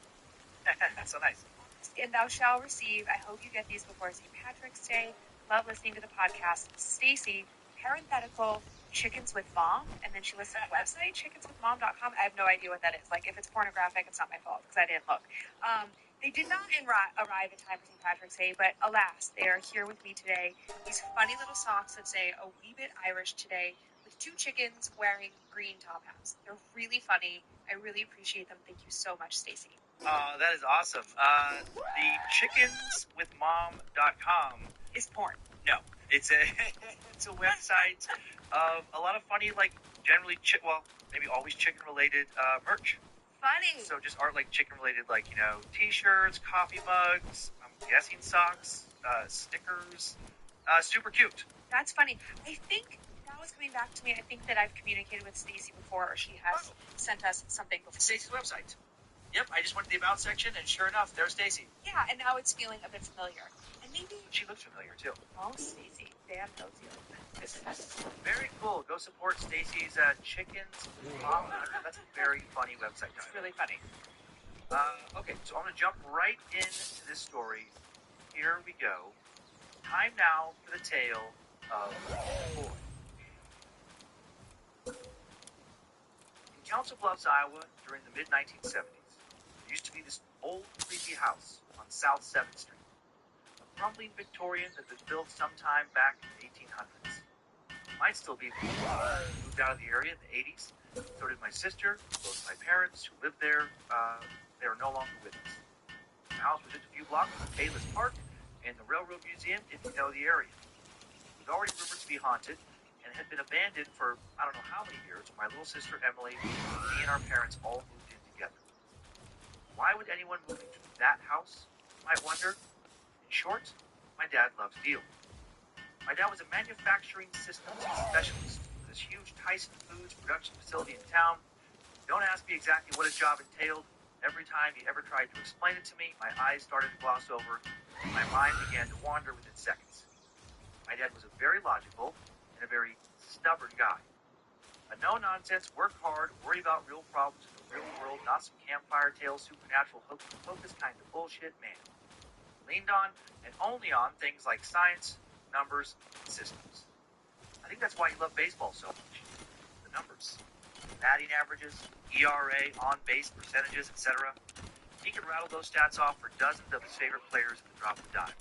That's so nice. And thou shalt receive. I hope you get these before St. Patrick's Day. Love listening to the podcast. Stacy, parenthetical, chickens with mom. And then she lists a website, chickenswithmom.com. I have no idea what that is. Like, if it's pornographic, it's not my fault because I didn't look. They did not arrive in time for St. Patrick's Day, but alas, they are here with me today. These funny little socks that say a wee bit Irish today with two chickens wearing green top hats. They're really funny. I really appreciate them. Thank you so much, Stacy. That is awesome. The chickenswithmom.com is porn. No, it's a website of a lot of funny, like generally maybe always chicken related merch. Funny. So just art like chicken related, like t-shirts, coffee mugs. I'm guessing socks, stickers. Super cute. That's funny. I think that was coming back to me. I think that I've communicated with Stacy before, or she has sent us something before. Stacy's website. Yep, I just went to the About section, and sure enough, there's Stacy. Yeah, and now it's feeling a bit familiar. And maybe... She looks familiar, too. Oh, Stacy. Dan knows you. Very cool. Go support Stacy's Chickens Mom. That's a very funny website. It's really funny. Okay, so I'm going to jump right into this story. Here we go. Time now for the tale of Boy. In Council Bluffs, Iowa, during the mid-1970s, there used to be this old, creepy house on South 7th Street. A crumbling Victorian that was built sometime back in the 1800s. Might still be moved out of the area in the 80s. So did my sister, both my parents who lived there. They are no longer with us. The house was just a few blocks from Payless Park and the Railroad Museum if you know the area. It was already rumored to be haunted and had been abandoned for I don't know how many years when my little sister Emily, me and our parents all moved in together. Why would anyone move into that house, you might wonder? In short, my dad loves deal. My dad was a manufacturing systems specialist for this huge Tyson Foods production facility in town. Don't ask me exactly what his job entailed. Every time he ever tried to explain it to me, my eyes started to gloss over, and my mind began to wander within seconds. My dad was a very logical and a very stubborn guy. A no-nonsense, work hard, worry about real problems in the real world, not some campfire tale, supernatural hocus-pocus kind of bullshit man. Leaned on and only on things like science, numbers, and systems. I think that's why he loved baseball so much. The numbers. Batting averages, ERA, on-base percentages, etc. He could rattle those stats off for dozens of his favorite players at the drop of a dime.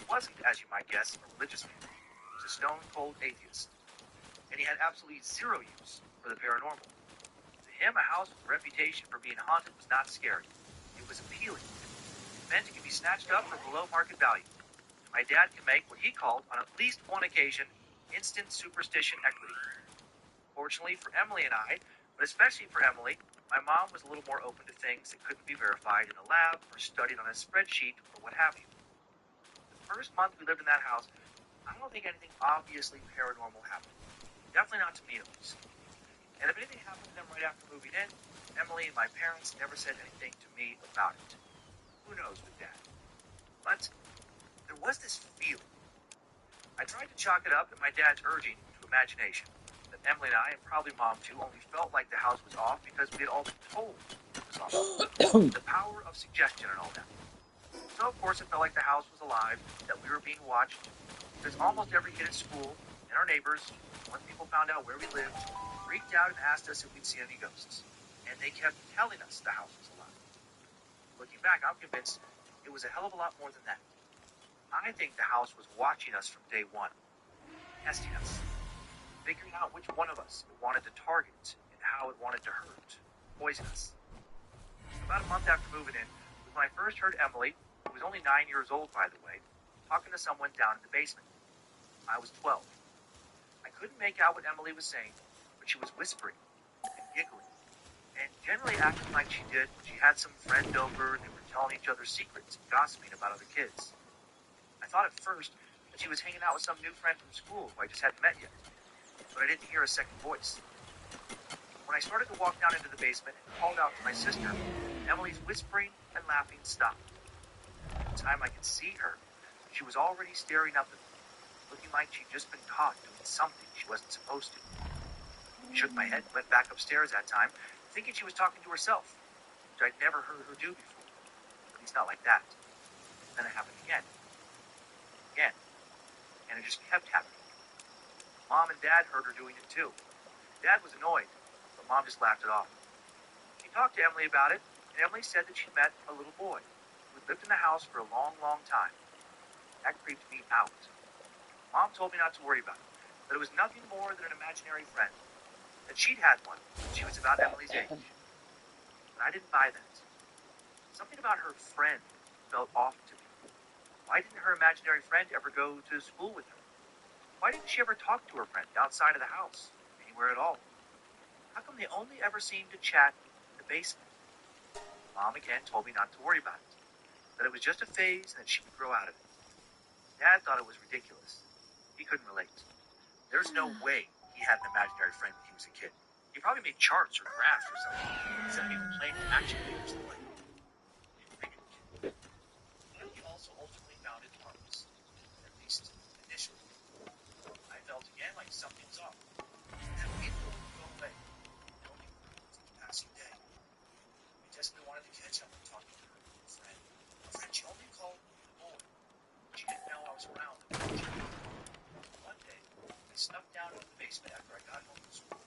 He wasn't, as you might guess, a religious man. He was a stone-cold atheist. And he had absolutely zero use for the paranormal. To him, a house with a reputation for being haunted was not scary. It was appealing. It meant it could be snatched up for below market value. My dad can make what he called, on at least one occasion, instant superstition equity. Fortunately for Emily and I, but especially for Emily, My mom was a little more open to things that couldn't be verified in a lab or studied on a spreadsheet or what have you. The first month we lived in that house, I don't think anything obviously paranormal happened. Definitely not to me, at least. And if anything happened to them right after moving in, Emily and my parents never said anything to me about it. Who knows with Dad? But there was this feeling. I tried to chalk it up at my dad's urging to imagination. That Emily and I, and probably Mom too, only felt like the house was off because we had all been told it was off. The power of suggestion and all that. So of course it felt like the house was alive, that we were being watched, because almost every kid at school and our neighbors, once people found out where we lived, freaked out and asked us if we'd seen any ghosts. And they kept telling us the house was alive. Looking back, I'm convinced it was a hell of a lot more than that. I think the house was watching us from day one, testing us, figuring out which one of us it wanted to target and how it wanted to hurt, poison us. About a month after moving in was when I first heard Emily, who was only 9 years old by the way, talking to someone down in the basement. I was 12. I couldn't make out what Emily was saying, but she was whispering and giggling, and generally acting like she did when she had some friend over and they were telling each other secrets and gossiping about other kids. I thought at first that she was hanging out with some new friend from school who I just hadn't met yet, but I didn't hear a second voice. When I started to walk down into the basement and called out to my sister, Emily's whispering and laughing stopped. By the time I could see her, she was already staring up at me, looking like she'd just been caught doing something she wasn't supposed to. I shook my head and went back upstairs that time, thinking she was talking to herself, which I'd never heard her do before. At least not like that. Then it happened again. And it just kept happening. Mom and Dad heard her doing it too. Dad was annoyed, but Mom just laughed it off. She talked to Emily about it, and Emily said that she'd met a little boy who had lived in the house for a long, long time. That creeped me out. Mom told me not to worry about it, that it was nothing more than an imaginary friend, that she'd had one when she was about Emily's age. But I didn't buy that. Something about her friend felt off to me. Why didn't her imaginary friend ever go to school with her? Why didn't she ever talk to her friend outside of the house, anywhere at all? How come they only ever seemed to chat in the basement? Mom again told me not to worry about it, that it was just a phase and that she would grow out of it. Dad thought it was ridiculous. He couldn't relate. There's no way he had an imaginary friend when he was a kid. He probably made charts or graphs or something, instead of even playing action figures the way. But he also ultimately found it harmless, at least initially. I felt again like something was off. That wind wouldn't go away. No, each passing day. I desperately wanted to catch up and talk to her friend. A friend she only called the boy. She didn't know I was around. One day, I snuck down into the basement after I got home from school,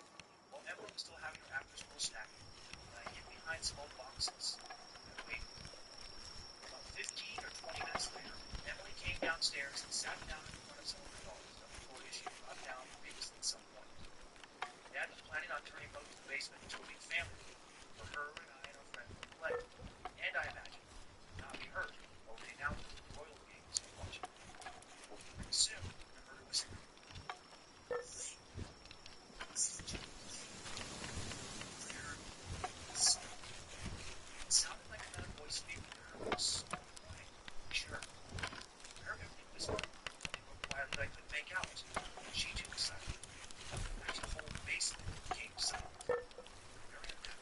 while Emily was still having her after-school snack, and I hid behind some old boxes and waited. About 15 or 20 minutes later, Emily came downstairs and sat down in front of some of her dolls that before she had brought down previously at some point. Dad was planning on turning most of the basement into a big family for her and I and our friends to play, and I imagined not be hurt over the announcement of the Royal Games and watching. Pretty soon, I heard her whisper. It sounded like another voice speaking to her. It was so quiet. Sure. I heard everything whisper. It broke quietly that I couldn't make out. She too was silent. Actually, the whole basement became silent. Very unnatural.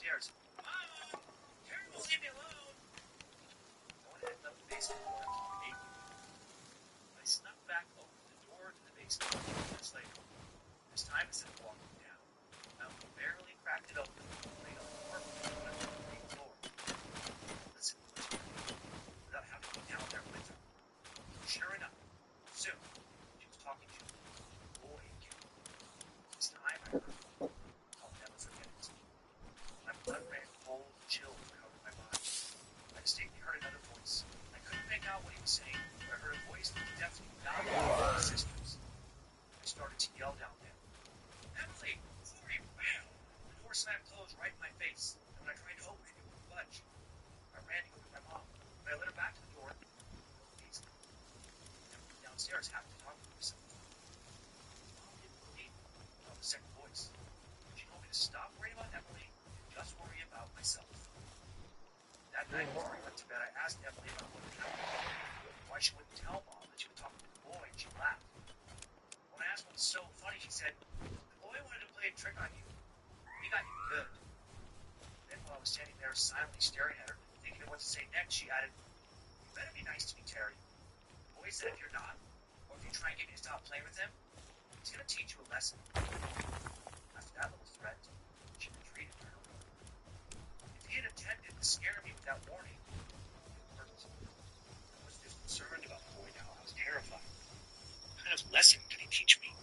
downstairs. Mom! Terry won't leave me alone! No one had another basement door until 8. I snuck back open the door to the basement a few minutes later. This time, instead of walking down, I barely cracked it open and laid on the carpet on the main floor. Listen, without having to be down there with her. Sure enough, soon, she was talking to a boy again. This time, I heard her. I'll never forget it. My blood ran cold and chills covered my body. I distinctly heard another voice. I couldn't make out what he was saying, but I heard a voice that was definitely not one of my sister's. I started to yell down there. Emily, sorry, bam! The door slammed closed right in my face, and when I tried to open it, it wouldn't budge. I ran to go get my mom, but I led her back to the door. No peace. Emily downstairs happened to talk to herself. Mom didn't believe me about the second voice. She told me to stop worrying about Emily and just worry about myself. That night before we went to bed, I asked Emily about what had happened, why she wouldn't tell Mom that she was talking to the boy, and she laughed. When I asked what was so funny, she said, the boy wanted to play a trick on you. He got you good. Then while I was standing there silently staring at her, thinking of what to say next, she added, you better be nice to me, Terry. The boy said if you're not, or if you try and get me to stop playing with him, he's going to teach you a lesson. After that little threat, she retreated to her room. If he had attempted to scare me without warning, it worked. I was just concerned about the boy now. I was terrified. What kind of lesson could he teach me?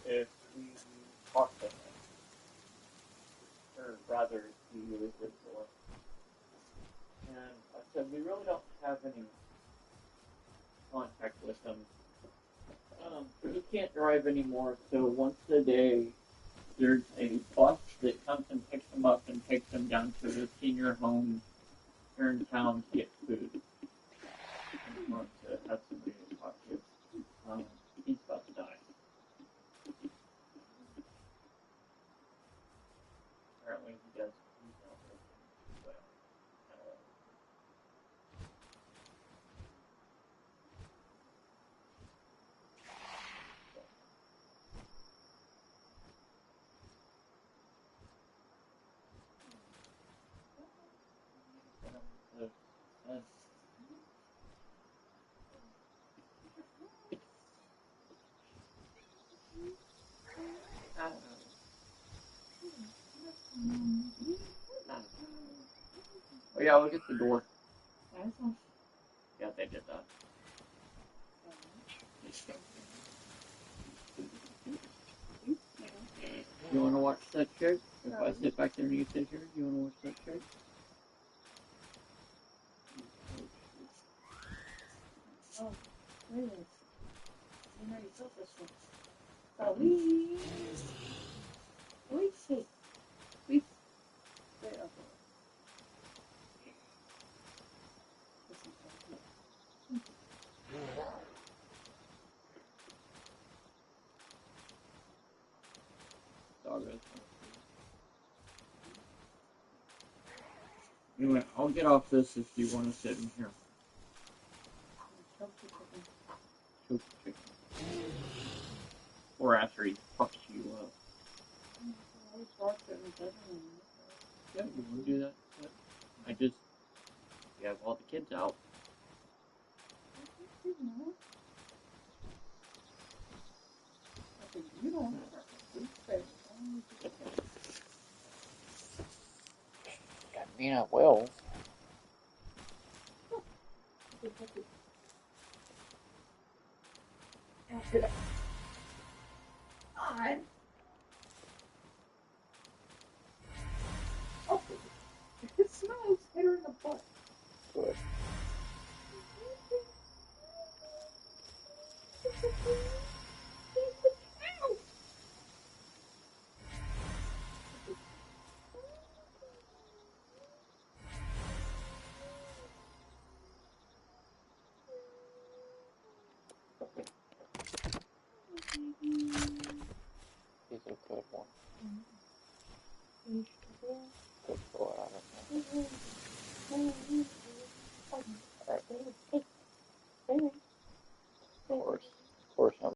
if we talk to him, or rather, he lives with door. And I said, we really don't have any contact with him. He can't drive anymore, so once a day, there's a bus that comes and picks him up and takes him down to the senior home here in town to get food. He wants to have somebody to talk to. He's about to die. Apparently he does. He's not working well at all. Oh yeah, look at the door. Yeah, they did that. You want to watch that chick? If I sit back there and you sit here, you want to watch that chick? Oh, really? You know you took this one. So we see. We stay up there. Dog is. Anyway, I'll get off this if you want to sit in here. Choke the chicken. Or after he fucks you up. Yeah, you want to do that? I just, you have all the kids out. You don't I mean, I will. on. Oh, it smells. Hit her in the butt. Good. He's a good one. Good boy, I don't know.